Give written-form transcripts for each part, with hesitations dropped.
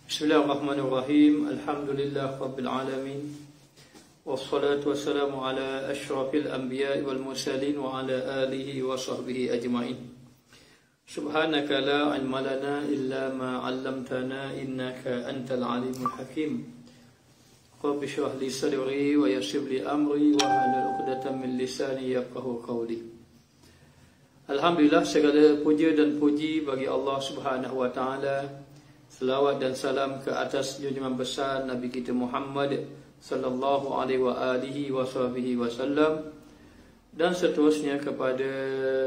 Bismillahirrahmanirrahim. Alhamdulillah Rabbil Alamin. Wassalatu wassalamu ala ashrafil anbiya wal mursalin wa ala alihi wa sahbihi ajma'in. Subhanaka la ilma lana illa ma 'allamtana innaka antal alimul hakim. Rabbi shrah li sadri wa yassir li amri wa hlul 'uqdatam min lisani yafqahu qawli. Alhamdulillah, segala puja dan puji bagi Allah Subhanahu wa taala. Selawat dan salam ke atas junjungan besar Nabi kita Muhammad sallallahu alaihi wa alihi wasallam, dan seterusnya kepada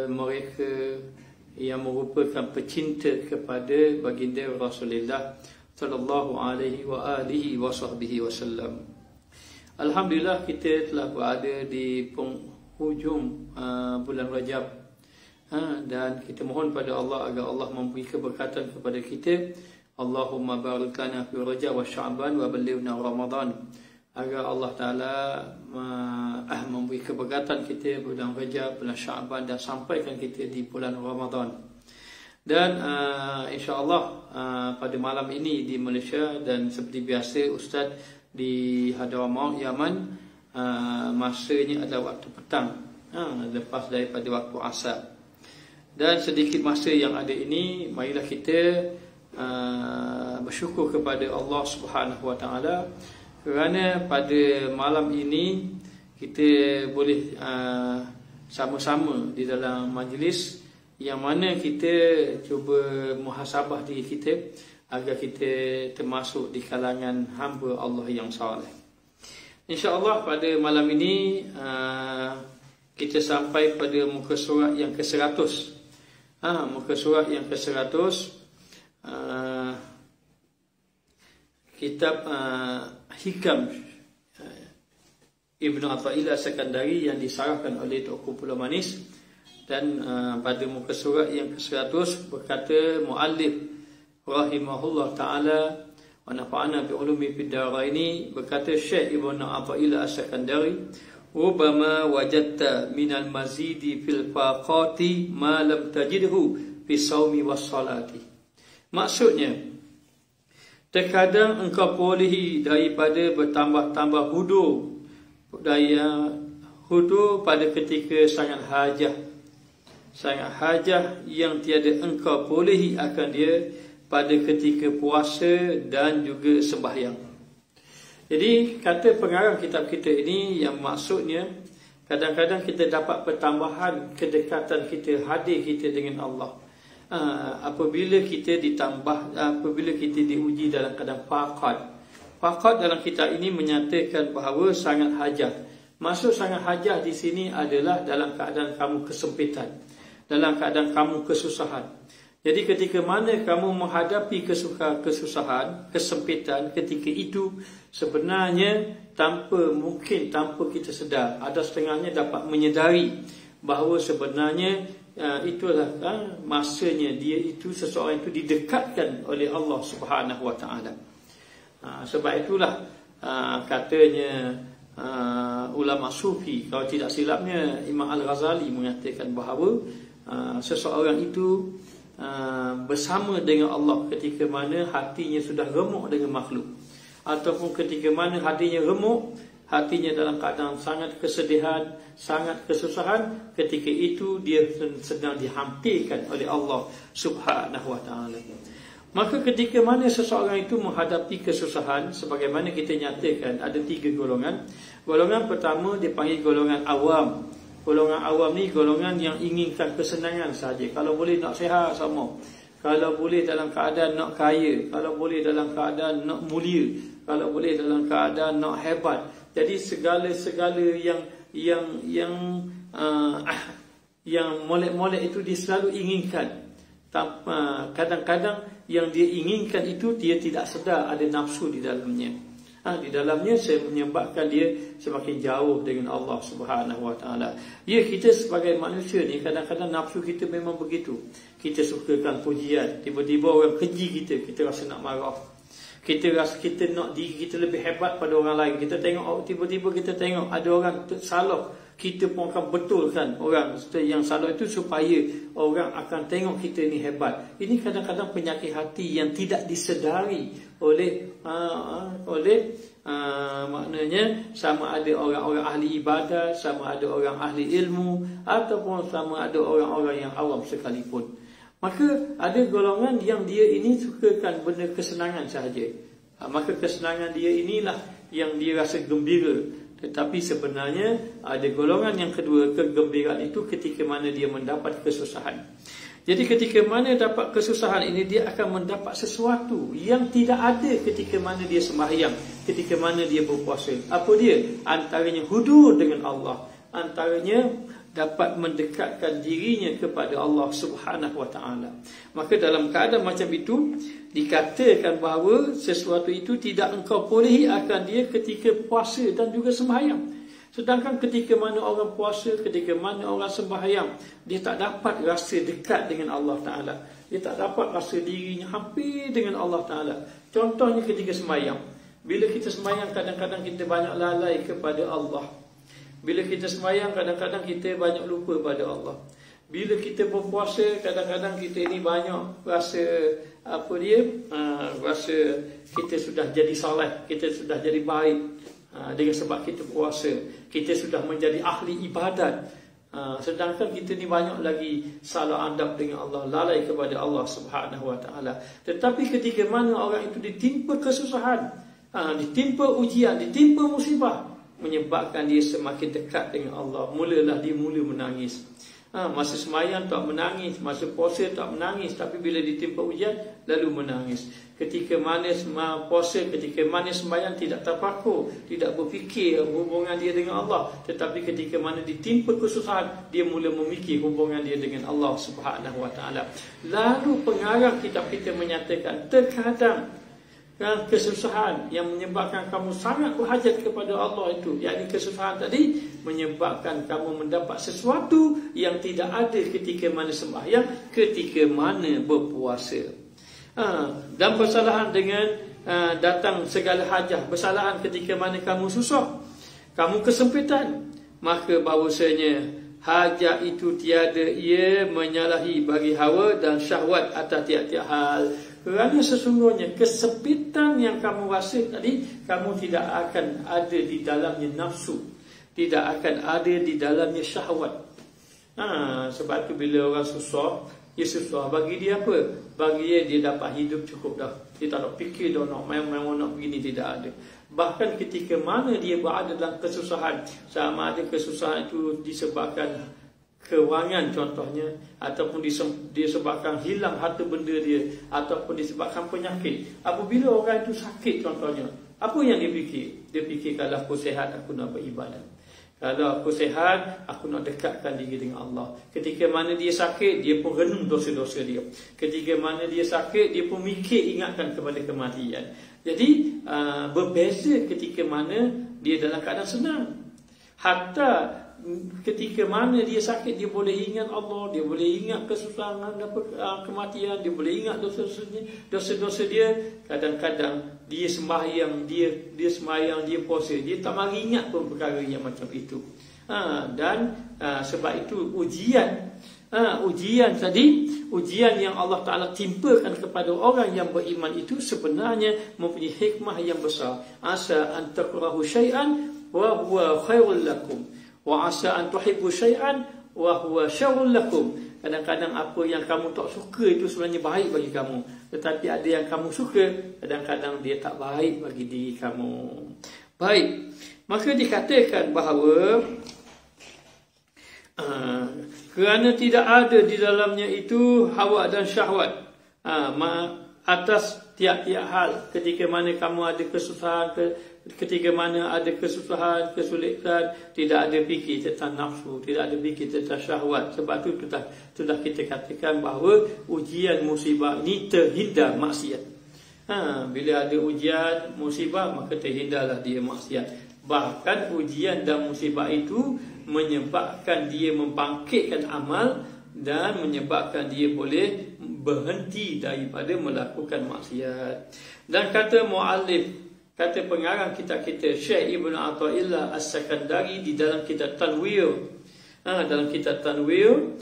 mereka yang merupakan pecinta kepada baginda Rasulullah sallallahu alaihi wa alihi wasallam. Alhamdulillah, kita telah berada di penghujung bulan Rajab, dan kita mohon pada Allah agar Allah memberi keberkatan kepada kita. Allahumma barik lana fi Rajab wa Sya'ban wa ballighna Ramadan. Agar Allah Ta'ala memberi keberkatan kita bulan Rajab, bulan Sya'ban, dan sampaikan kita di bulan Ramadan. Dan insya-Allah pada malam ini di Malaysia, dan seperti biasa Ustaz di Hadramaut Yaman, masanya adalah waktu petang, lepas daripada waktu asar. Dan sedikit masa yang ada ini, marilah kita bersyukur kepada Allah Subhanahu wa taala kerana pada malam ini kita boleh sama-sama di dalam majlis yang mana kita cuba muhasabah diri kita agar kita termasuk di kalangan hamba Allah yang saleh. Insya-Allah pada malam ini kita sampai pada muka surat yang ke-100. Muka surat yang ke-100, kitab Hikam Ibn Athaillah As-Sakandari yang disarahkan oleh Tuku Pulau Manis. Dan pada muka surat yang ke-100 berkata muallif rahimahullah ta'ala wa nafa'ana bi ulumi fid daraini, berkata Syekh Ibn Athaillah As-Sakandari, rubama wajadta minal mazidi fil faqati ma lam tajidhu fi saumi was salati. Maksudnya, terkadang engkau perolehi daripada bertambah-tambah hudur, daya hudur pada ketika sangat hajah yang tiada engkau perolehi akan dia pada ketika puasa dan juga sembahyang. Jadi kata pengarang kitab kita ini yang maksudnya, kadang-kadang kita dapat pertambahan kedekatan kita, hadir kita dengan Allah apabila kita diuji dalam keadaan faqad. Faqad dalam kitab ini menyatakan bahawa sangat hajat. Maksud sangat hajat di sini adalah dalam keadaan kamu kesempitan, dalam keadaan kamu kesusahan. Jadi ketika mana kamu menghadapi kesusahan, kesempitan, ketika itu sebenarnya tanpa kita sedar, ada setengahnya dapat menyedari bahawa sebenarnya itulah masanya seseorang itu didekatkan oleh Allah Subhanahu wa taala. Sebab itulah katanya ulama sufi, kalau tidak silapnya Imam Al-Ghazali mengatakan bahawa seseorang itu bersama dengan Allah ketika mana hatinya sudah remuk dengan makhluk, ataupun ketika mana hatinya remuk, hatinya dalam keadaan sangat kesedihan, sangat kesusahan, ketika itu dia sedang dihampirkan oleh Allah Subhanahu wa taala. Maka ketika mana seseorang itu menghadapi kesusahan, sebagaimana kita nyatakan ada 3 golongan. Golongan pertama dipanggil golongan awam. Golongan awam ni golongan yang inginkan kesenangan saja. Kalau boleh nak sihat sama, kalau boleh dalam keadaan nak kaya, kalau boleh dalam keadaan nak mulia, kalau boleh dalam keadaan nak hebat. Jadi segala-segala yang molek-molek itu dia selalu inginkan. Kadang-kadang yang dia inginkan itu dia tidak sedar ada nafsu di dalamnya. Di dalamnya menyebabkan dia semakin jauh dengan Allah Subhanahu wa taala. Ya, kita sebagai manusia ni kadang-kadang nafsu kita memang begitu. Kita sukakan pujian, tiba-tiba orang keji kita rasa nak marah. Kita rasa kita nak diri kita lebih hebat pada orang lain. Kita tengok tiba-tiba kita tengok ada orang salah, kita pun akan betulkan orang yang salah itu supaya orang akan tengok kita ni hebat. Ini kadang-kadang penyakit hati yang tidak disedari oleh maknanya sama ada orang-orang ahli ibadah, sama ada orang ahli ilmu, ataupun sama ada orang-orang yang awam sekalipun. Maka ada golongan yang dia ini sukakan benda kesenangan sahaja. Maka kesenangan dia inilah yang dia rasa gembira. Tetapi sebenarnya ada golongan yang kedua, kegembiraan itu ketika mana dia mendapat kesusahan. Jadi ketika mana dapat kesusahan ini, dia akan mendapat sesuatu yang tidak ada ketika mana dia sembahyang, ketika mana dia berpuasa. Apa dia? Antaranya hudur dengan Allah, antaranya dapat mendekatkan dirinya kepada Allah Subhanahu wa taala. Maka dalam keadaan macam itu dikatakan bahawa sesuatu itu tidak engkau perolehi akan dia ketika puasa dan juga sembahyang. Sedangkan ketika mana orang puasa, ketika mana orang sembahyang, dia tak dapat rasa dekat dengan Allah Ta'ala. Dia tak dapat rasa dirinya hampir dengan Allah Ta'ala. Contohnya ketika sembahyang. Bila kita sembahyang, kadang-kadang kita banyak lalai kepada Allah. Bila kita sembahyang, kadang-kadang kita banyak lupa pada Allah. Bila kita berpuasa, kadang-kadang kita ini banyak rasa rasa kita sudah jadi soleh, kita sudah jadi baik. Dengan sebab kita puasa, kita sudah menjadi ahli ibadat. Sedangkan kita ni banyak lagi salah adab dengan Allah, lalai kepada Allah Subhanahu wa taala. Tetapi ketika mana orang itu ditimpa kesusahan, ditimpa ujian, ditimpa musibah, menyebabkan dia semakin dekat dengan Allah, mulalah dia mula menangis. Masa sembahyang tak menangis, masa puasa tak menangis, tapi bila ditimpa ujian lalu menangis. Ketika mana puasa, ketika mana sembahyang tidak terpaku, tidak berfikir hubungan dia dengan Allah, tetapi ketika mana ditimpa kesusahan, dia mula memikir hubungan dia dengan Allah Subhanahu wa taala. Lalu pengarang kitab kita menyatakan, terkadang kesusahan yang menyebabkan kamu sangat berhajat kepada Allah itu, yakni kesusahan tadi menyebabkan kamu mendapat sesuatu yang tidak ada ketika mana sembahyang, ketika mana berpuasa. Dan bersalahan dengan datang segala hajat, bersalahan ketika mana kamu susah, kamu kesempitan, maka bahawasanya hajat itu tiada ia menyalahi bagi hawa dan syahwat atas tiap-tiap hal. Kerana sesungguhnya kesempitan yang kamu rasa tadi, kamu tidak akan ada di dalamnya nafsu, tidak akan ada di dalamnya syahwat. Sebab tu bila orang susah, dia susah bagi dia apa? Bagi dia dapat hidup cukup dah. Dia tak nak fikir dah nak main-main nak begini, tidak ada. Bahkan ketika mana dia berada dalam kesusahan, sama ada kesusahan itu disebabkan kewangan contohnya, ataupun disebabkan hilang harta benda dia, ataupun disebabkan penyakit. Apabila orang itu sakit contohnya, apa yang dia fikir? Dia fikir, kalau aku sihat aku nak beribadat, kalau aku sihat aku nak dekatkan diri dengan Allah. Ketika mana dia sakit, dia pun renung dosa-dosa dia. Ketika mana dia sakit, dia pun mikir ingatkan kepada kematian. Jadi berbeza ketika mana dia dalam keadaan senang. Hatta ketika mana dia sakit, dia boleh ingat Allah, dia boleh ingat kesusahan dan kematian, dia boleh ingat dosa-dosa dia. Kadang-kadang dia sembahyang, dia sembahyang, dia puasa, dia tak mari ingat pun perkara yang macam itu. Sebab itu ujian tadi, ujian yang Allah Ta'ala timpakan kepada orang yang beriman itu sebenarnya mempunyai hikmah yang besar. Asa an takrahu syai'an wa huwa khairul lakum, wa asa an tuhibbu syai'an wa huwa syarrul lakum. Kadang-kadang apa yang kamu tak suka itu sebenarnya baik bagi kamu, tetapi ada yang kamu suka, kadang-kadang dia tak baik bagi diri kamu. Baik, maka dikatakan bahawa kerana tidak ada di dalamnya itu hawa dan syahwat atas tiap-tiap hal. Ketika mana kamu ada kesusahan, ketika mana ada kesusahan, kesulitan, tidak ada fikir tentang nafsu, tidak ada fikir tentang syahwat. Sebab itu sudah kita katakan bahawa ujian musibah ini terhindar maksiat. Bila ada ujian musibah, maka terhindarlah dia maksiat. Bahkan ujian dan musibah itu menyebabkan dia membangkitkan amal dan menyebabkan dia boleh berhenti daripada melakukan maksiat. Dan kata muallif, kata pengarang kitab kita Syekh Ibn Athaillah As-Sakandari di dalam kitab Tanwir, dalam kitab Tanwir,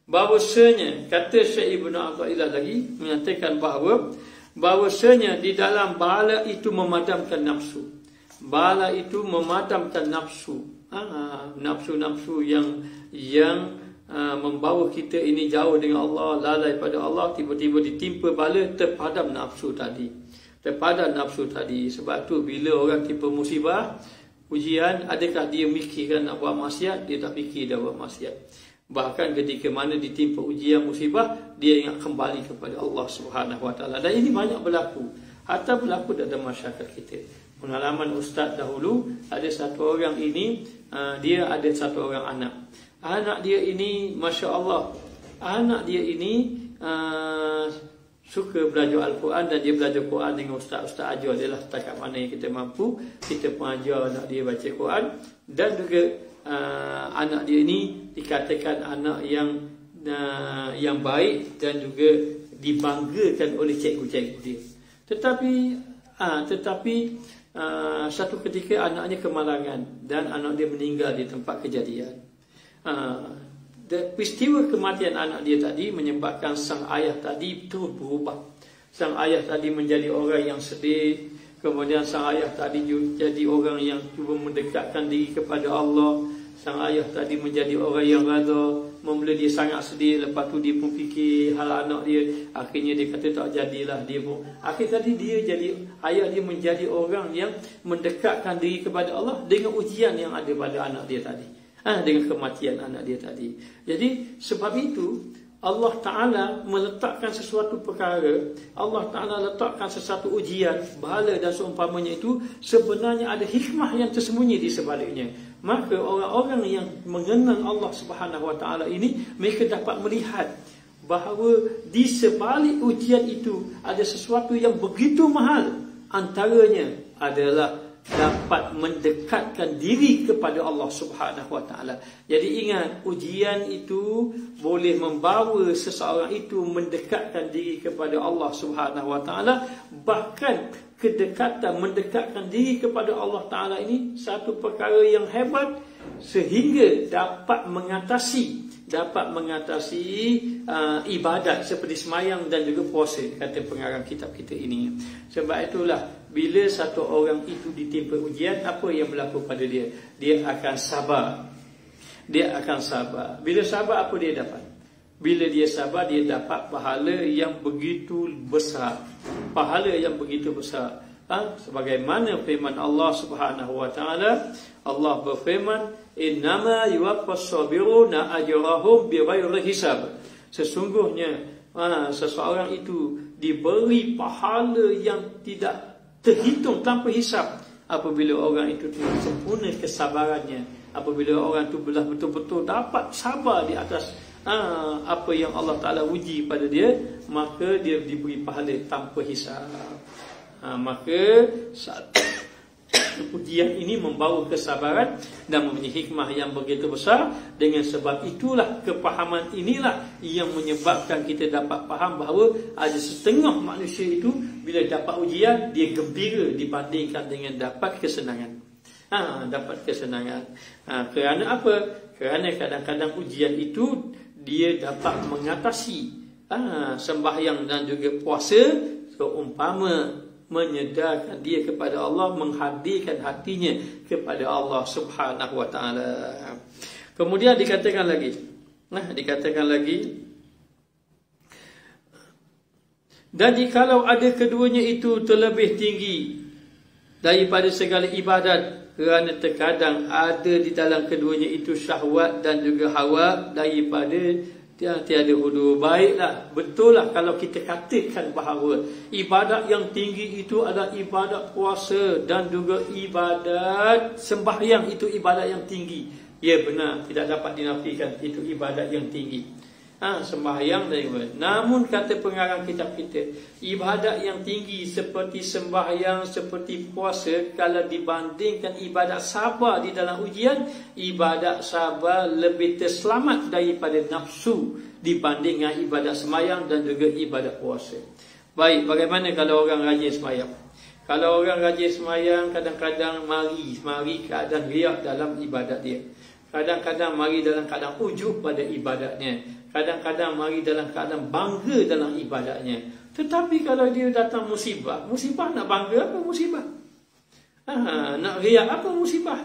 bahawasanya kata Syekh Ibn Athaillah lagi menyatakan bahawasanya di dalam bala itu memadamkan nafsu. Bala itu memadamkan nafsu. Nafsu-nafsu yang membawa kita ini jauh dengan Allah, lalai pada Allah, tiba-tiba ditimpa bala, terpadam nafsu tadi. Terpadam nafsu tadi. Sebab tu bila orang timpa musibah, ujian, adakah dia mikirkan nak buat maksiat? Dia tak fikir dah buat maksiat. Bahkan ketika mana ditimpa ujian musibah, dia ingat kembali kepada Allah Subhanahu Wa Taala. Dan ini banyak berlaku. Hatta berlaku dalam masyarakat kita. Pengalaman ustaz dahulu, ada satu orang ini, dia ada satu orang anak. Anak dia ini, Masya Allah, anak dia ini suka belajar Al-Quran, dan dia belajar Quran dengan ustaz-ustaz ajar dia lah. Setakat mana yang kita mampu, kita pun ajar anak dia baca Quran. Dan juga anak dia ini dikatakan anak yang baik dan juga dibanggakan oleh cikgu-cikgu dia. Tetapi satu ketika anaknya kemalangan dan anak dia meninggal di tempat kejadian. Peristiwa kematian anak dia tadi menyebabkan sang ayah tadi terus berubah. Sang ayah tadi menjadi orang yang sedih. Kemudian sang ayah tadi jadi orang yang cuba mendekatkan diri kepada Allah. Sang ayah tadi menjadi orang yang rada. Mula dia sangat sedih. Lepas tu dia pun fikir hal anak dia. Akhirnya dia kata tak jadilah. Dia pun akhir tadi dia jadi, ayah dia menjadi orang yang mendekatkan diri kepada Allah dengan ujian yang ada pada anak dia tadi, dengan kematian anak dia tadi. Jadi sebab itu Allah Ta'ala meletakkan sesuatu perkara, Allah Ta'ala letakkan sesuatu ujian, bala dan seumpamanya itu, sebenarnya ada hikmah yang tersembunyi di sebaliknya. Maka orang-orang yang mengenal Allah Subhanahu Wa Ta'ala ini, mereka dapat melihat bahawa di sebalik ujian itu ada sesuatu yang begitu mahal. Antaranya adalah dapat mendekatkan diri kepada Allah Subhanahu Wa Taala. Jadi ingat, ujian itu boleh membawa seseorang itu mendekatkan diri kepada Allah Subhanahu Wa Taala. Bahkan kedekatan, mendekatkan diri kepada Allah Taala ini satu perkara yang hebat, sehingga dapat mengatasi ibadat seperti semayang dan juga puasa, kata pengarang kitab kita ini. Sebab itulah bila satu orang itu ditimpa ujian, apa yang berlaku pada dia? Dia akan sabar. Dia akan sabar. Bila sabar, apa dia dapat? Bila dia sabar, dia dapat pahala yang begitu besar. Pahala yang begitu besar. Sebagaimana firman Allah Subhanahu Wa Taala, Allah berfirman, innama yuwaffas sabiruna ajrahum bighairi hisab. Sesungguhnya seseorang itu diberi pahala yang tidak terhitung tanpa hisab apabila orang itu sempurna kesabarannya, apabila orang itu betul-betul dapat sabar di atas apa yang Allah Ta'ala uji pada dia, maka dia diberi pahala tanpa hisab. Maka ujian ini membawa kesabaran dan mempunyai hikmah yang begitu besar. Dengan sebab itulah, kepahaman inilah yang menyebabkan kita dapat faham bahawa ada setengah manusia itu bila dapat ujian, dia gembira dibandingkan dengan dapat kesenangan. Dapat kesenangan. Kerana apa? Kerana kadang-kadang ujian itu dia dapat mengatasi sembahyang dan juga puasa, seumpama menyedarkan dia kepada Allah, menghadirkan hatinya kepada Allah Subhanahu Wa Taala. Kemudian dikatakan lagi, dan jikalau ada keduanya itu terlebih tinggi daripada segala ibadat, kerana terkadang ada di dalam keduanya itu syahwat dan juga hawa daripada tiada hudu. Baiklah, betul lah kalau kita katakan bahawa ibadat yang tinggi itu adalah ibadat puasa dan juga ibadat sembahyang, itu ibadat yang tinggi. Ya, benar, tidak dapat dinafikan itu ibadat yang tinggi. Sembahyang dan ibadat. Namun kata pengarang kitab kita, ibadat yang tinggi seperti sembahyang, seperti puasa, kalau dibandingkan ibadat sabar di dalam ujian, ibadat sabar lebih terselamat daripada nafsu dibandingkan ibadat sembahyang dan juga ibadat puasa. Baik, bagaimana kalau orang rajin sembahyang? Kalau orang rajin sembahyang, kadang-kadang mari keadaan riak dalam ibadat dia. Kadang-kadang mari dalam keadaan ujub pada ibadatnya. Kadang-kadang mari dalam keadaan bangga dalam ibadatnya. Tetapi kalau dia datang musibah nak bangga apa musibah? Nak riak apa musibah?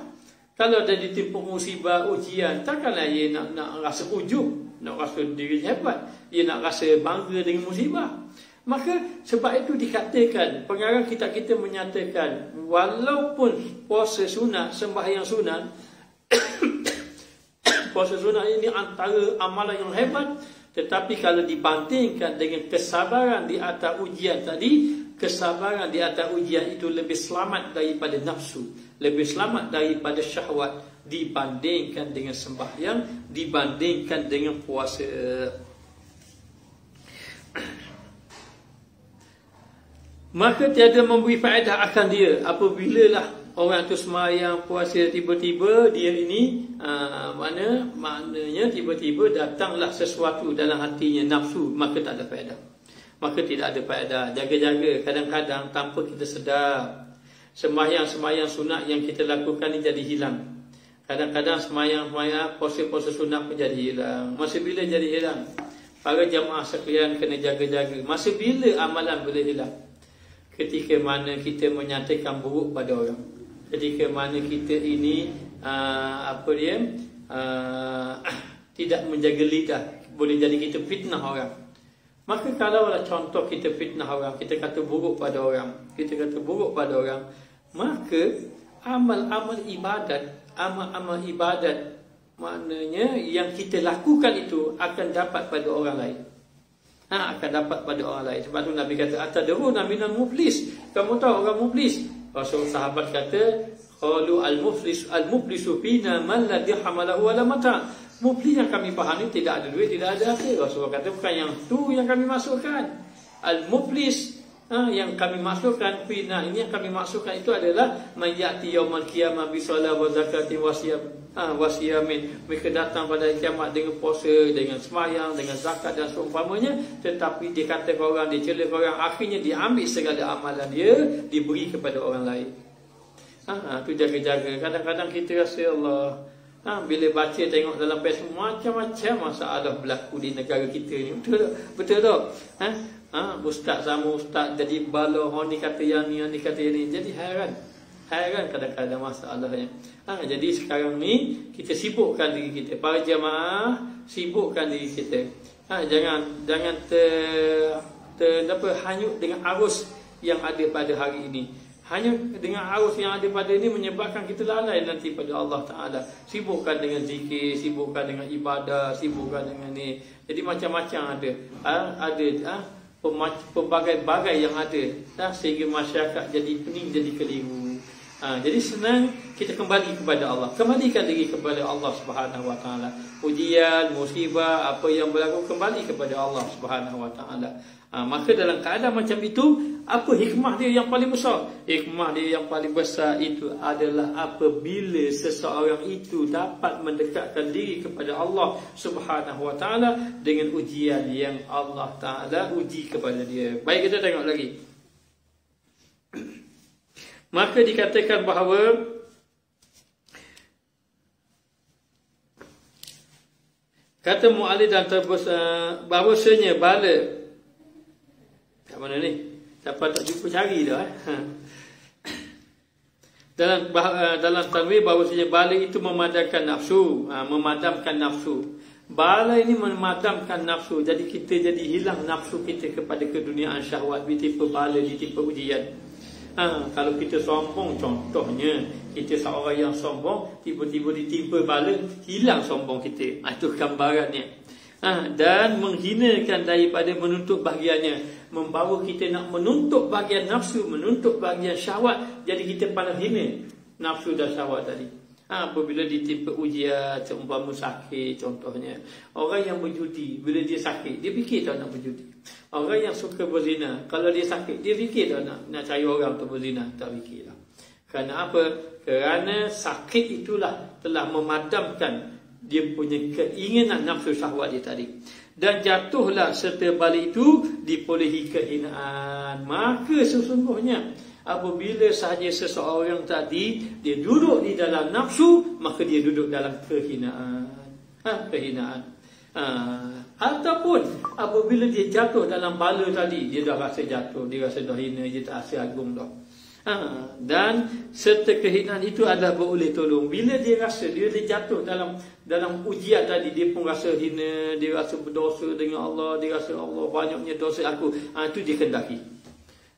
Kalau dah ditimpa musibah, ujian, takkanlah dia nak rasa ujub, nak rasa diri hebat. Dia nak rasa bangga dengan musibah. Maka sebab itu dikatakan, pengarang kitab kita menyatakan, walaupun puasa sunat, sembahyang sunat, puasa sunat ini antara amalan yang hebat, tetapi kalau dibandingkan dengan kesabaran di atas ujian tadi, kesabaran di atas ujian itu lebih selamat daripada nafsu, lebih selamat daripada syahwat, dibandingkan dengan sembahyang, dibandingkan dengan puasa. Maka tiada memberi faedah akan dia apabila lah orang tu sembahyang puasa tiba-tiba dia ini maknanya tiba-tiba datanglah sesuatu dalam hatinya, nafsu, maka tak ada faedah. Maka tidak ada faedah. Jaga-jaga, kadang-kadang tanpa kita sedar, sembahyang sunat yang kita lakukan ni jadi hilang. Kadang-kadang sembahyang puasa sunat pun jadi hilang. Masa bila jadi hilang? Para jamaah sekalian kena jaga-jaga. Masa bila amalan boleh hilang? Ketika mana kita menyatakan buruk pada orang, ketika mana kita ini tidak menjaga lidah, boleh jadi kita fitnah orang. Maka kalaulah contoh kita fitnah orang, kita kata buruk pada orang, maka amal-amal ibadat maknanya yang kita lakukan itu akan dapat pada orang lain. Akan dapat pada orang lain. Sebab tu Nabi kata, atadruna minal muflis, kamu tahu orang muflis? Rasul sahabat kata, qalu al-muflisu fina man la dirham lahu wala mata. Muflis yang kami fahami tidak ada duit, tidak ada harta. Rasul kata bukan yang tu yang kami masukkan. Al-muflis yang kami masukkan fina, ini yang kami masukkan itu adalah man ya'ti yaumal qiyamah bi shalah wa zakati wasiyamin. Mereka datang pada kiamat dengan puasa, dengan sembahyang, dengan zakat dan seumpamanya, tetapi dia kata orang, dia cela orang, akhirnya diambil segala amalan dia, diberi kepada orang lain. Tu jaga-jaga. Kadang-kadang kita rasa Allah, bila baca tengok dalam Facebook macam-macam masalah berlaku di negara kita ni. Betul tak? Ustaz sama ustaz jadi bala, ni kata yang ni kata yang ni. Jadi hairan kadang-kadang masalahnya. Jadi sekarang ni kita sibukkan diri kita, para jemaah sibukkan diri kita. Jangan hanyut dengan arus yang ada pada hari ini. Hanyut dengan arus yang ada pada ini menyebabkan kita lalai nanti pada Allah Ta'ala. Sibukkan dengan zikir, sibukkan dengan ibadah, sibukkan dengan ni. Jadi macam-macam ada. Pelbagai-bagai yang ada, sehingga masyarakat jadi pening, jadi keliru. Jadi senang kita kembali kepada Allah, kembalikan diri kepada Allah Subhanahu Wa Taala. Ujian, musibah, apa yang berlaku, kembali kepada Allah Subhanahu Wa Taala. Maka dalam keadaan macam itu, apa hikmah dia yang paling besar? Hikmah dia yang paling besar itu adalah apabila seseorang itu dapat mendekatkan diri kepada Allah Subhanahu Wa Taala dengan ujian yang Allah Taala uji kepada dia. Baik, kita tengok lagi. Maka dikatakan bahawa kata mu'alif dan bahawasanya bala, kat mana ni? Dapat tak jumpa cari dah. Dalam tanwir bahawasanya bala itu memadamkan nafsu, Bala ini memadamkan nafsu. Jadi kita jadi hilang nafsu kita kepada keduniaan syahwat, ditimpa bala, ditimpa ujian. Kalau kita sombong, contohnya kita seorang yang sombong, tiba-tiba ditimpa bala, hilang sombong kita. Itu gambarannya. Dan menghinakan daripada menuntut bahagiannya, membawa kita nak menuntut bahagian nafsu, menuntut bahagian syahwat. Jadi kita pandang hina nafsu dan syahwat tadi. Apabila ditimpa ujian, seumpama sakit contohnya. Orang yang berjudi, bila dia sakit, dia fikir tak nak berjudi. Orang yang suka berzina, kalau dia sakit, dia fikir tak nak cari orang untuk berzina. Tak fikirlah. Kerana apa? Kerana sakit itulah telah memadamkan dia punya keinginan nafsu syahwat dia tadi. dan jatuhlah serta balik itu diperolehi kehinaan. Maka sesungguhnya apabila sahaja seseorang tadi dia duduk di dalam nafsu, maka dia duduk dalam kehinaan. Kehinaan. Ataupun apabila dia jatuh dalam bala tadi, dia dah rasa jatuh, dia rasa dah hina, dia tak rasa agung dah. Dan serta kehinaan itu adalah beroleh tolong. Bila dia rasa dia jatuh dalam ujian tadi, dia pun rasa hina, dia rasa berdosa dengan Allah, dia rasa Allah banyaknya dosa aku. Itu dia kendaki.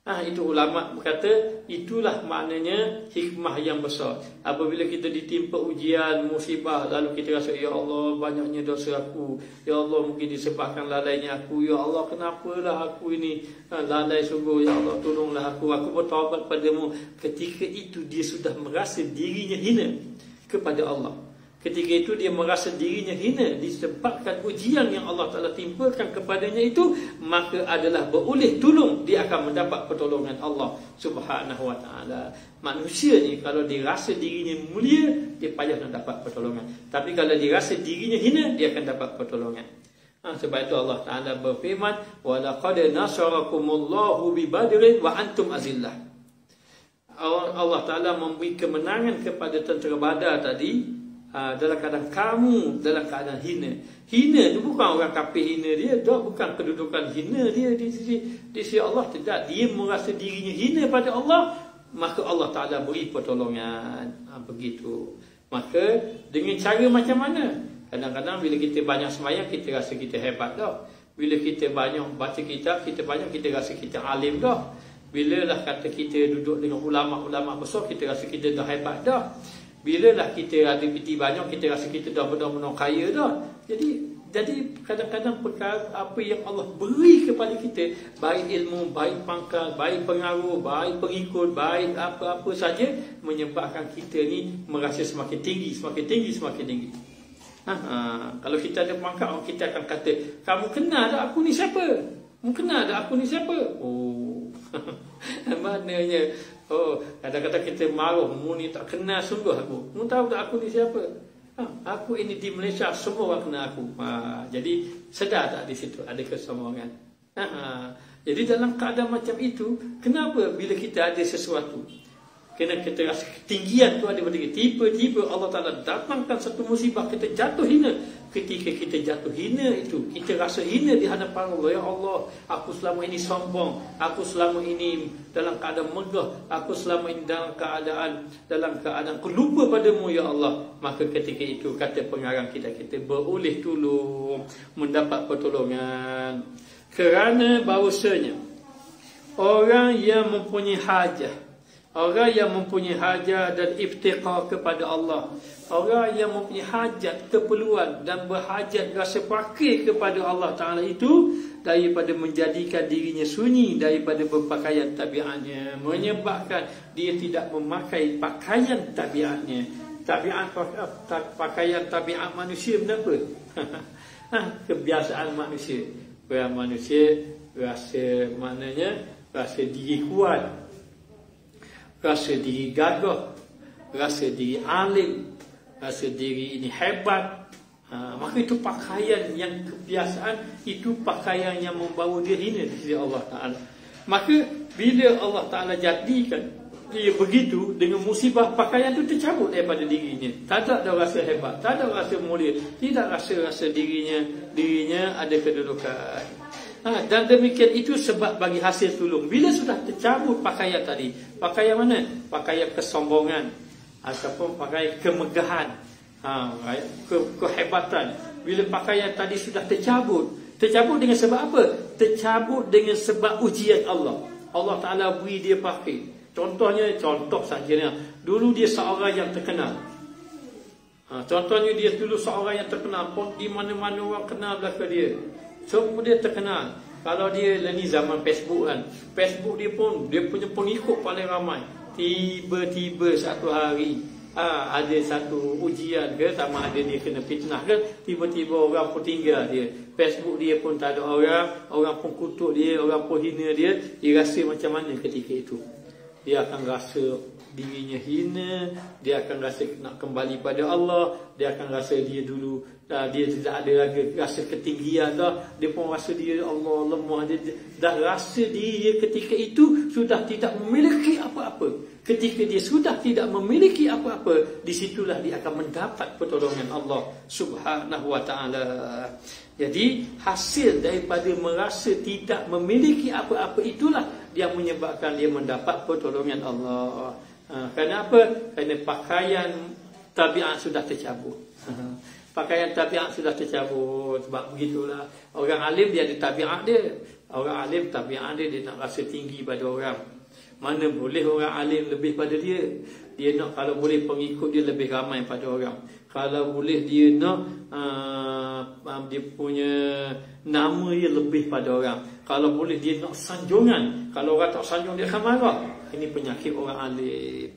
Itu ulama berkata itulah maknanya hikmah yang besar. Apabila kita ditimpa ujian, musibah, lalu kita rasa ya Allah banyaknya dosa aku, ya Allah mungkin disebabkan lalainya aku, ya Allah kenapalah aku ini lalai sungguh, ya Allah tolonglah aku bertaubat padamu. Ketika itu dia sudah merasa dirinya hina kepada Allah. Ketika itu dia merasa dirinya hina disebabkan ujian yang Allah Ta'ala timpakan kepadanya itu, maka adalah beroleh tolong, dia akan mendapat pertolongan Allah Subhanahu Wa Ta'ala. Manusia ni kalau dia rasa dirinya mulia, dia payah nak dapat pertolongan. Tapi kalau dia rasa dirinya hina, dia akan dapat pertolongan. Sebab itu Allah Ta'ala berfirman, وَلَقَدْ نَصَرَكُمُ اللَّهُ بِبَدْرٍ وَأَنْتُمْ أَذِلَّةٌ. Allah Ta'ala memberi kemenangan kepada tentera Badar tadi dalam keadaan kamu dalam keadaan hina. Hina itu bukan orang kafir hina dia, dah bukan kedudukan hina dia di sisi Allah, tidak. Dia merasa dirinya hina pada Allah, maka Allah Ta'ala beri pertolongan. Begitu. Maka dengan cara macam mana? Kadang-kadang bila kita banyak sembahyang, kita rasa kita hebat dah. Bila kita banyak baca kitab, kita rasa kita alim dah. Bila lah kata kita duduk dengan ulama-ulama besar, kita rasa kita dah hebat dah. Bila lah kita ada piti banyak, kita rasa kita dah benar-benar kaya dah. Jadi kadang-kadang perkara apa yang Allah beri kepada kita, baik ilmu, baik pangkal, baik pengaruh, baik pengikut, baik apa-apa saja, menyebabkan kita ni merasa semakin tinggi. Kalau kita ada pangkal, kita akan kata, kamu kenal tak aku ni siapa? Kamu kenal tak aku ni siapa? Oh, maknanya kadang-kadang kita marah, mu ni tak kenal sungguh aku. Mu tahu tak aku ni siapa? Aku ini di Malaysia, semua orang kenal aku. Jadi sedar tak di situ ada kesombongan. Jadi dalam keadaan macam itu, kenapa bila kita ada sesuatu, kena kita rasa ketinggian tu ada pada kita, tiba-tiba Allah Ta'ala datangkan satu musibah, kita jatuh hina. Ketika kita jatuh hina itu, kita rasa hina di hadapan Allah. Ya Allah, aku selama ini sombong, aku selama ini dalam keadaan megah, aku selama ini dalam keadaan aku lupa padamu ya Allah. Maka ketika itu kata pengarang kita beroleh tolong, mendapat pertolongan. Kerana bahawasanya orang yang mempunyai hajat dan iftiqar kepada Allah, orang yang mempunyai hajat, keperluan dan berhajat rasa fakir kepada Allah Ta'ala itu, daripada menjadikan dirinya sunyi daripada berpakaian tabiatnya, menyebabkan dia tidak memakai pakaian tabiatnya. Pakaian tabiat manusia kenapa? Kebiasaan manusia. Manusia rasa diri kuat, rasa diri gagah, rasa diri alim, rasa diri ini hebat. Maka itu pakaian yang kebiasaan, itu pakaian yang membawa dia hina di sisi Allah Ta'ala. Maka bila Allah Ta'ala jadikan dia begitu, dengan musibah pakaian itu tercabut daripada dirinya. Tak ada rasa hebat, tak ada rasa mulia, tidak rasa dirinya ada kedudukan. Dan demikian itu sebab bagi hasil tolong. Bila sudah tercabut pakaian tadi, pakaian mana? Pakaian kesombongan ataupun pakaian kemegahan, kehebatan. Bila pakaian tadi sudah tercabut dengan sebab apa? Tercabut dengan sebab ujian Allah. Allah Ta'ala beri dia pakai. Contoh sahaja, dulu dia seorang yang terkenal. Contohnya dia dulu seorang yang terkenal, pun di mana-mana orang kenal belakang dia. Semua dia terkenal. Kalau dia ni zaman Facebook kan, Facebook dia punya pengikut paling ramai. Tiba-tiba satu hari ada satu ujian ke, sama ada dia kena fitnah ke, tiba-tiba orang pun tinggal dia. Facebook dia pun tak ada orang pun kutuk dia, orang pun hina dia. Dia rasa macam mana ketika itu? Dia akan rasa dirinya hina, dia akan rasa nak kembali pada Allah, dia akan rasa dia dulu Dia tidak ada rasa ketinggian dah. Dia pun rasa dia Allah lemah. Dia dah rasa dia ketika itu sudah tidak memiliki apa-apa. Ketika dia sudah tidak memiliki apa-apa, disitulah dia akan mendapat pertolongan Allah Subhanahu wa ta'ala. Jadi hasil daripada merasa tidak memiliki apa-apa itulah yang menyebabkan dia mendapat pertolongan Allah. Kenapa? Kerana pakaian tabiat sudah tercabut. Pakaian tabiat sudah tercabut. Sebab begitulah orang alim dia ada tabiat dia. Orang alim tabiat dia nak rasa tinggi pada orang. Mana boleh orang alim lebih pada dia. Dia nak kalau boleh pengikut dia lebih ramai pada orang. Kalau boleh dia nak dia punya nama dia lebih pada orang. Kalau boleh dia nak sanjungan. Kalau orang tak sanjung dia akan marah. Ini penyakit orang alim.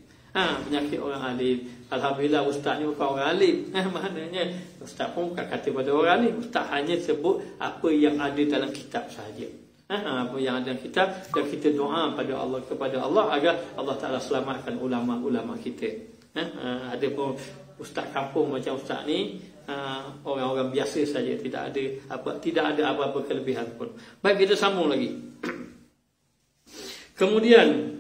Penyakit orang alim. Alhamdulillah ustaz ni bukan orang alim. Maknanya ustaz pun bukan kata pada orang alim. Ustaz hanya sebut apa yang ada dalam kitab sahaja. Apa yang ada dalam kitab, dan kita doa kepada Allah agar Allah Ta'ala selamatkan ulama-ulama kita. Ada pun ustaz kampung macam ustaz ni, orang-orang biasa saja, tidak ada apa-apa kelebihan pun. Baik, kita sambung lagi. Kemudian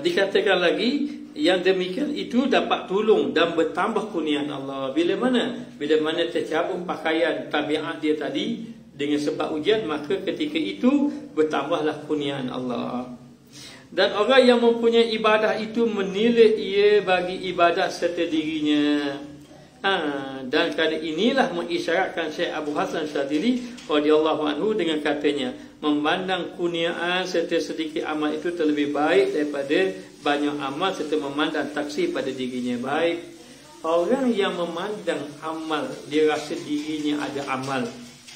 dikatakan lagi, yang demikian itu dapat tolong dan bertambah kurniaan Allah. Bila mana tercabut pakaian tabiat dia tadi dengan sebab ujian, maka ketika itu bertambahlah kurniaan Allah. Dan orang yang mempunyai ibadah itu menilai ia bagi ibadah serta dirinya. Dan kerana inilah mengisyaratkan Syekh Abu Hasan Syadzili radhiyallahu anhu dengan katanya, memandang kurniaan serta sedikit amal itu terlebih baik daripada banyak amal serta memandang taksir pada dirinya. Baik, orang yang memandang amal, dia rasa dirinya ada amal.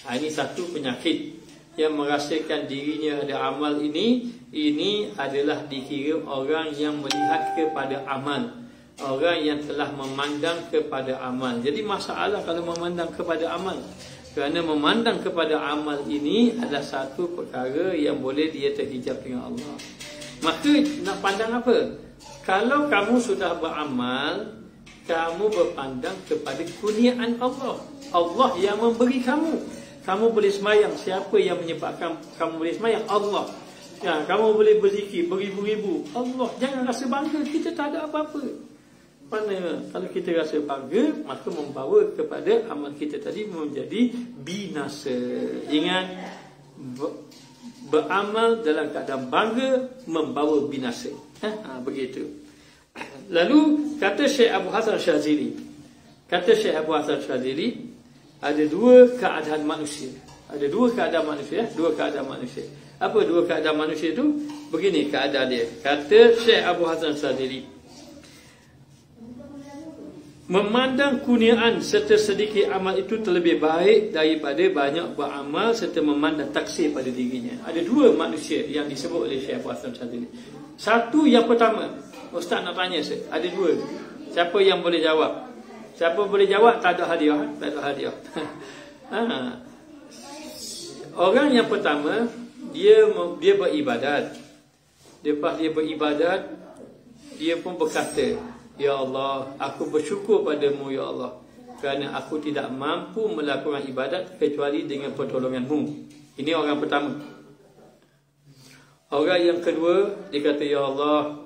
Ini satu penyakit. Yang merasakan dirinya ada amal ini adalah dikira orang yang melihat kepada amal. Orang yang telah memandang kepada amal. Jadi masalah kalau memandang kepada amal. Kerana memandang kepada amal ini adalah satu perkara yang boleh dia terhijab dengan Allah. Maka nak pandang apa? Kalau kamu sudah beramal, kamu berpandang kepada kurniaan Allah. Allah yang memberi kamu. Kamu boleh semayang, siapa yang menyebabkan kamu boleh semayang? Allah. Kamu boleh berzikir beribu-ribu, Allah. Jangan rasa bangga, kita tak ada apa-apa. Mana kalau kita rasa bangga, maka membawa kepada amal kita tadi menjadi binasa. Ingat, beramal dalam keadaan bangga membawa binasa. Begitu. Lalu kata Syekh Abu Hasan Syadzili, ada dua keadaan manusia. Dua keadaan manusia. Apa dua keadaan manusia itu? Begini keadaan dia. Kata Syekh Abu Hasan Syadzili, memandang kurniaan serta sedikit amal itu terlebih baik daripada banyak beramal serta memandang taksir pada dirinya. Ada dua manusia yang disebut oleh Syekh Abu Hasan Syadzili. Satu, yang pertama, ustaz nak tanya saya, ada dua. Siapa yang boleh jawab? Siapa boleh jawab, tak ada hadiah. Orang yang pertama, dia beribadat. Lepas dia beribadat, dia pun berkata, ya Allah, aku bersyukur padamu ya Allah, kerana aku tidak mampu melakukan ibadat kecuali dengan pertolonganmu. Ini orang pertama. Orang yang kedua, dia kata, ya Allah,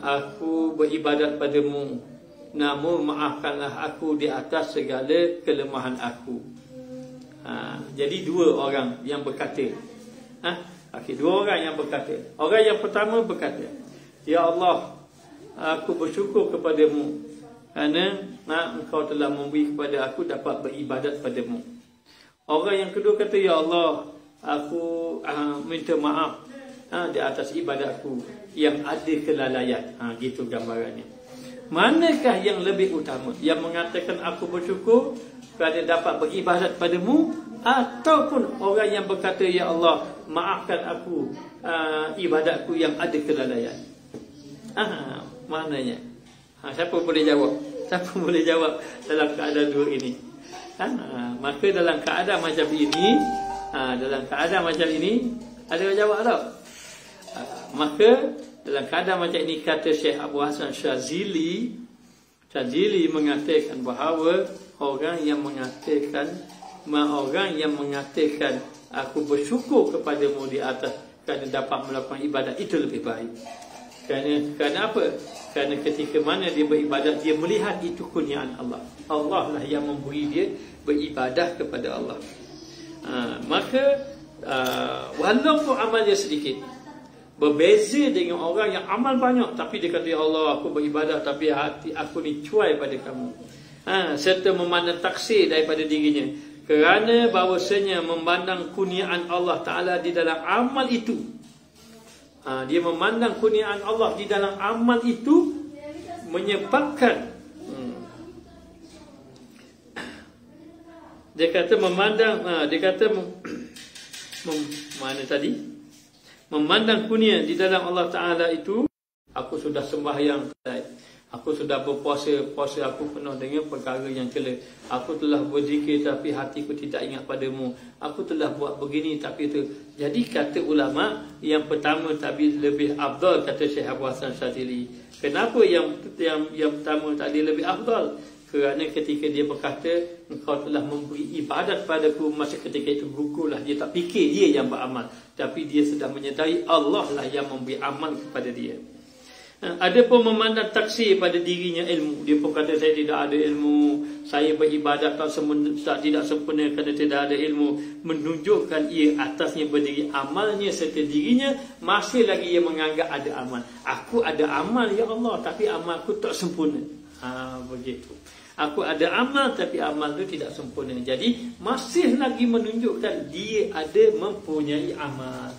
aku beribadat padamu, namun maafkanlah aku di atas segala kelemahan aku. Jadi dua orang yang berkata. Dua orang yang berkata. Orang yang pertama berkata, ya Allah, aku bersyukur kepadamu kerana engkau telah memberi kepada aku dapat beribadat padamu. Orang yang kedua kata, ya Allah, aku minta maaf di atas ibadatku yang ada kelalaian. Gitu gambarannya. Manakah yang lebih utama? Yang mengatakan aku bersyukur kerana dapat beribadat padamu, ataupun orang yang berkata, ya Allah, maafkan aku ibadatku yang ada kelalaian? Maknanya siapa boleh jawab? Siapa boleh jawab dalam keadaan dua ini? Maka dalam keadaan macam ini, ada yang jawab tak? Maka dalam keadaan macam ini, kata Syekh Abu Hasan Syadzili, Syadzili mengatakan bahawa orang yang mengatakan aku bersyukur kepadamu di atas kerana dapat melakukan ibadat itu lebih baik. Kerana apa? Kerana ketika mana dia beribadat, dia melihat itu kurniaan Allah. Allah lah yang memberi dia beribadah kepada Allah. Maka walaupun amalnya sedikit, berbeza dengan orang yang amal banyak tapi dia kata, ya Allah, aku beribadah tapi hati aku ni cuai pada kamu. Serta memandang taksir daripada dirinya, kerana bahawasanya memandang kurniaan Allah Ta'ala di dalam amal itu. Dia memandang kurniaan Allah di dalam amal itu menyebabkan dia kata memandang mana tadi? Memandang kurnia di dalam Allah Ta'ala itu, aku sudah sembahyang, aku sudah berpuasa, puasa aku penuh dengan perkara yang celak. Aku telah berzikir tapi hatiku tidak ingat padamu. Aku telah buat begini tapi itu. Jadi kata ulama, yang pertama tadi lebih afdal, kata Syekh Abu Hasan Syadzili. Kenapa yang pertama tadi lebih afdal? Kerana ketika dia berkata, engkau telah memberi ibadat padaku, masa ketika itu bersyukurlah. Dia tak fikir dia yang beramal, tapi dia sudah menyedari Allah lah yang memberi amal kepada dia. Ada pun memandang taksir pada dirinya ilmu. Dia pun kata, saya tidak ada ilmu, saya beribadat tidak sempurna kerana tidak ada ilmu. Menunjukkan ia atasnya berdiri amalnya serta dirinya masih lagi ia menganggap ada amal. Aku ada amal ya Allah, tapi amalku tak sempurna. Begitu. Aku ada amal tapi amal itu tidak sempurna. Jadi masih lagi menunjukkan dia ada mempunyai amal.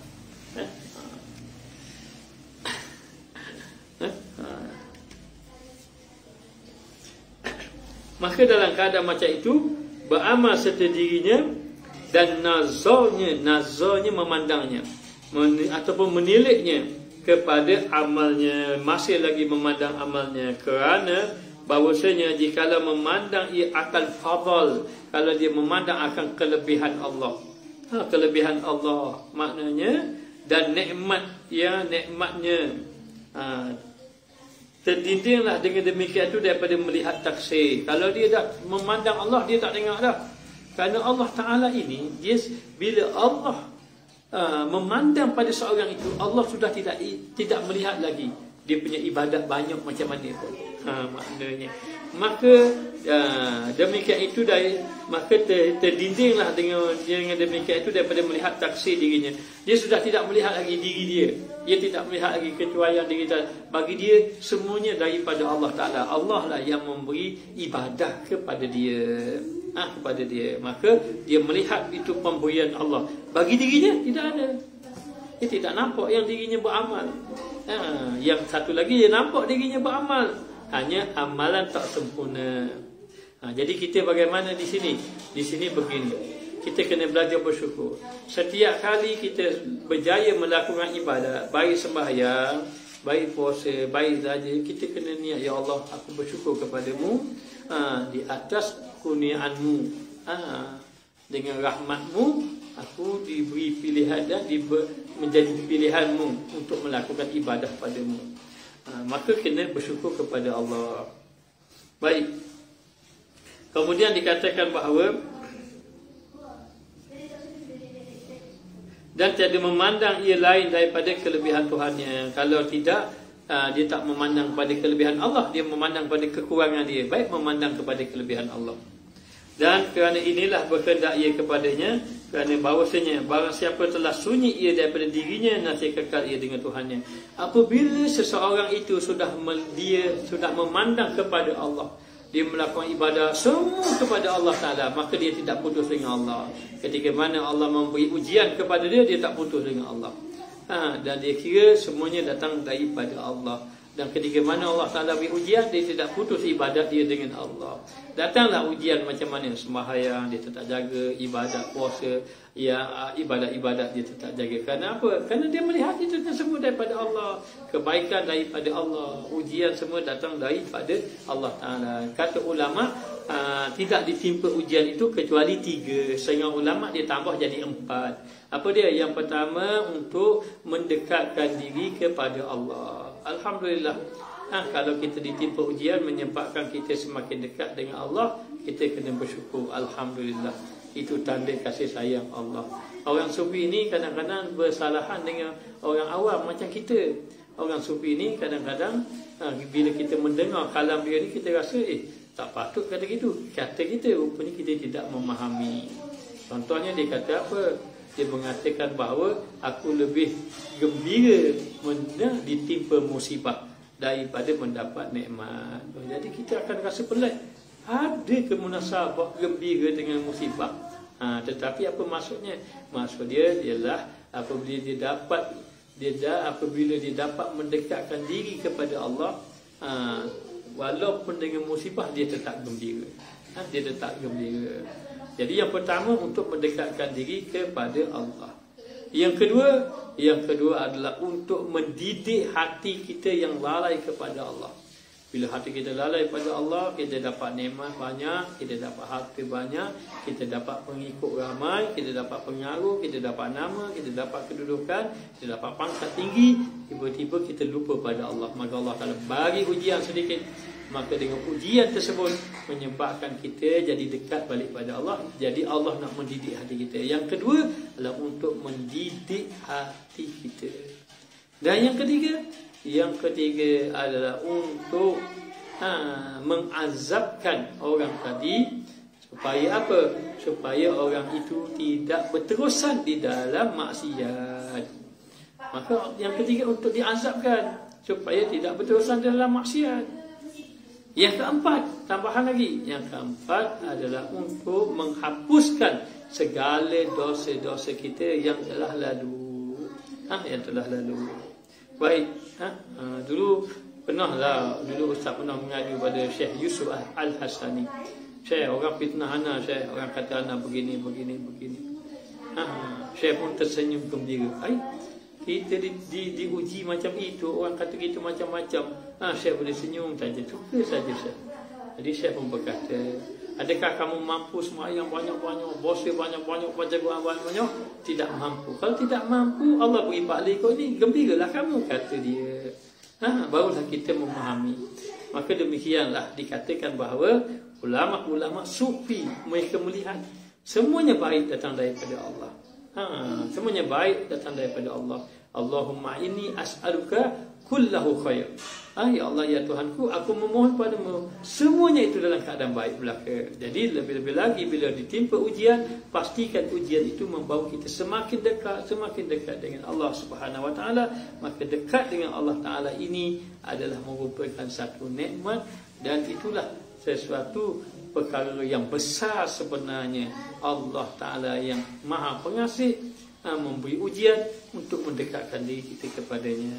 Maka dalam keadaan macam itu, beramal serta dirinya dan nazarnya memandangnya ataupun meniliknya kepada amalnya, masih lagi memandang amalnya, kerana bahawasanya jikalau memandang ia akan fadal, kalau dia memandang akan kelebihan Allah, kelebihan Allah maknanya, dan nikmatnya terdindinglah dengan demikian itu daripada melihat taksir. Kalau dia dah memandang Allah, dia tak tengok dah. Kerana Allah Ta'ala ini, dia bila Allah memandang pada seorang itu, Allah sudah tidak melihat lagi dia punya ibadat banyak macam mana pun. Maknanya, maka demikian itu maka terdindinglah dengan demikian itu daripada melihat taksir dirinya. Dia sudah tidak melihat lagi diri dia. Dia tidak melihat lagi kecuaian diri dia. Bagi dia semuanya daripada Allah Ta'ala. Allah lah yang memberi ibadah kepada dia. Kepada dia. Maka dia melihat itu pemberian Allah. Bagi dirinya tidak ada. Dia tidak nampak yang dirinya beramal. Yang satu lagi dia nampak dirinya beramal, hanya amalan tak sempurna. Jadi kita bagaimana di sini? Di sini begini, kita kena belajar bersyukur. Setiap kali kita berjaya melakukan ibadat, baik sembahyang, baik puasa, baik saja, kita kena niat, ya Allah, aku bersyukur kepadamu di atas kurniaanmu, dengan rahmatmu aku diberi pilihan dan menjadi pilihanmu untuk melakukan ibadah padamu. Maka kena bersyukur kepada Allah. Baik. Kemudian dikatakan bahawa dan tiada memandang ia lain daripada kelebihan Tuhannya. Kalau tidak, dia tak memandang pada kelebihan Allah, dia memandang pada kekurangan dia. Baik memandang kepada kelebihan Allah. Dan kerana inilah berkehendak ia kepadanya, kerana bahawasanya barang siapa telah sunyi ia daripada dirinya, nanti kekal ia dengan Tuhannya. Apabila seseorang itu sudah memandang kepada Allah, dia melakukan ibadah semua kepada Allah Ta'ala, maka dia tidak putus dengan Allah. Ketika mana Allah memberi ujian kepada dia, dia tak putus dengan Allah. Dan dia kira semuanya datang daripada Allah. Dan ketika mana Allah Ta'ala beri ujian, dia tidak putus ibadat dia dengan Allah. Datanglah ujian macam mana, sembahyang dia tetap jaga, ibadat puasa, ibadat-ibadat dia tetap jaga. Kerana apa? Kerana dia melihat itu semua daripada Allah, kebaikan daripada Allah, ujian semua datang daripada Allah Ta'ala. Kata ulama, tidak ditimpa ujian itu kecuali 3. Sehingga ulama dia tambah jadi 4. Apa dia? Yang pertama, untuk mendekatkan diri kepada Allah. Alhamdulillah, Kalau kita ditimpa ujian menyebabkan kita semakin dekat dengan Allah, kita kena bersyukur, alhamdulillah. Itu tanda kasih sayang Allah. Orang sufi ini kadang-kadang bersalahan dengan orang awam macam kita. Orang sufi ini kadang-kadang bila kita mendengar kalam dia ni, kita rasa tak patut kata gitu. Kata kita, rupanya kita tidak memahami. Contohnya dia kata apa? Dia mengatakan bahawa aku lebih gembira ditimpa musibah daripada mendapat nikmat. Jadi kita akan rasa pelik. Ada kemunasabah gembira dengan musibah. Tetapi apa maksudnya? Maksud dia ialah apabila dia dapat mendekatkan diri kepada Allah, walaupun dengan musibah dia tetap gembira. Dia tetap gembira. Jadi yang pertama untuk mendekatkan diri kepada Allah. Yang kedua adalah untuk mendidik hati kita yang lalai kepada Allah. Bila hati kita lalai pada Allah, kita dapat nikmat banyak, kita dapat harta banyak, kita dapat pengikut ramai, kita dapat pengaruh, kita dapat nama, kita dapat kedudukan, kita dapat pangkat tinggi. Tiba-tiba kita lupa pada Allah. Maka Allah Ta'ala bagi ujian sedikit. Maka dengan ujian tersebut menyebabkan kita jadi dekat balik pada Allah. Jadi Allah nak mendidik hati kita. Yang kedua adalah untuk mendidik hati kita. Dan yang ketiga adalah untuk mengazabkan orang tadi. Supaya apa? Supaya orang itu tidak berterusan di dalam maksiat. Maka yang ketiga untuk diazabkan supaya tidak berterusan dalam maksiat. Yang keempat, tambahan lagi. Yang keempat adalah untuk menghapuskan segala dosa-dosa kita yang telah lalu. Yang telah lalu. Baik. Dulu Ustaz pernah mengadu pada Syekh Yusuf Al-Hasani. Syekh, orang fitnah ana, Syekh, orang kata ana begini. Syekh pun tersenyum gembira. Kita diuji macam itu, orang kata kita macam-macam. Syekh boleh senyum saja, suka saja Syekh. Jadi Syekh pun berkata, adakah kamu mampu sembahyang banyak-banyak, puasa banyak-banyak, baca Quran banyak-banyak? Tidak mampu. Kalau tidak mampu, Allah beri pahala kau ni, gembiralah kamu, kata dia. Barulah kita memahami. Maka demikianlah dikatakan bahawa ulama-ulama sufi mereka melihat semuanya baik datang daripada Allah. Semuanya baik datang daripada Allah. Allahumma inni as'aluka kullahu khair. Ya Allah, ya Tuhanku, aku memohon padamu semuanya itu dalam keadaan baik belaka. Jadi lebih-lebih lagi bila ditimpa ujian, pastikan ujian itu membawa kita semakin dekat dengan Allah Subhanahu Wa Taala. Maka dekat dengan Allah Taala ini adalah merupakan satu nikmat, dan itulah sesuatu perkara yang besar sebenarnya. Allah Ta'ala yang maha pengasih memberi ujian untuk mendekatkan diri kita kepadanya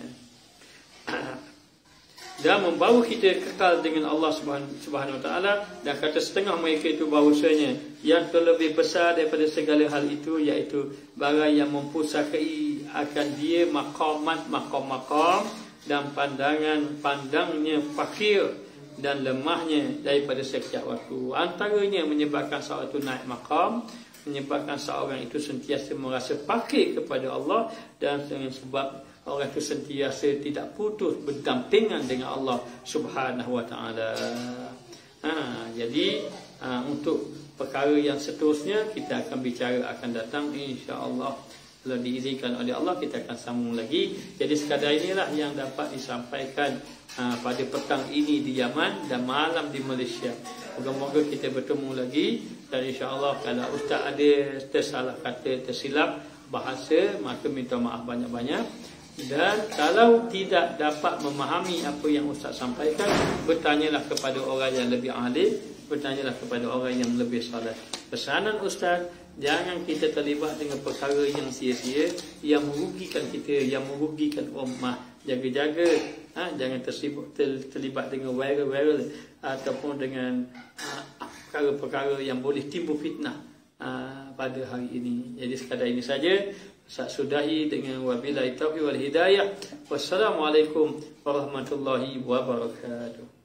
dan membawa kita kekal dengan Allah Subhanahu Wa Ta'ala. Dan kata setengah mereka itu bahawasanya yang terlebih besar daripada segala hal itu iaitu barang yang mempusakai akan dia maqam dan pandangnya fakir dan lemahnya daripada setiap waktu. Antaranya menyebabkan seorang itu naik maqam, menyebabkan seorang itu sentiasa merasa fakir kepada Allah, dan dengan sebab orang itu sentiasa tidak putus berdampingan dengan Allah Subhanahu Wa Taala. Jadi untuk perkara yang seterusnya kita akan bicara akan datang, insya-Allah. Kalau diizinkan oleh Allah, kita akan sambung lagi. Jadi sekadar inilah yang dapat disampaikan pada petang ini di Yaman dan malam di Malaysia. Moga-moga kita bertemu lagi. Dan insya-Allah kalau Ustaz ada tersalah kata, tersilap bahasa, maka minta maaf banyak-banyak. Dan kalau tidak dapat memahami apa yang Ustaz sampaikan, bertanyalah kepada orang yang lebih alim, bertanyalah kepada orang yang lebih saleh. Pesanan Ustaz, jangan kita terlibat dengan perkara yang sia-sia, yang merugikan kita, yang merugikan ummah. Jaga-jaga, jangan terlibat dengan viral ataupun dengan perkara-perkara yang boleh timbul fitnah pada hari ini. Jadi sekadar ini saja. Saya sudahi dengan wabillahi taufiq wal hidayah. Wassalamualaikum warahmatullahi wabarakatuh.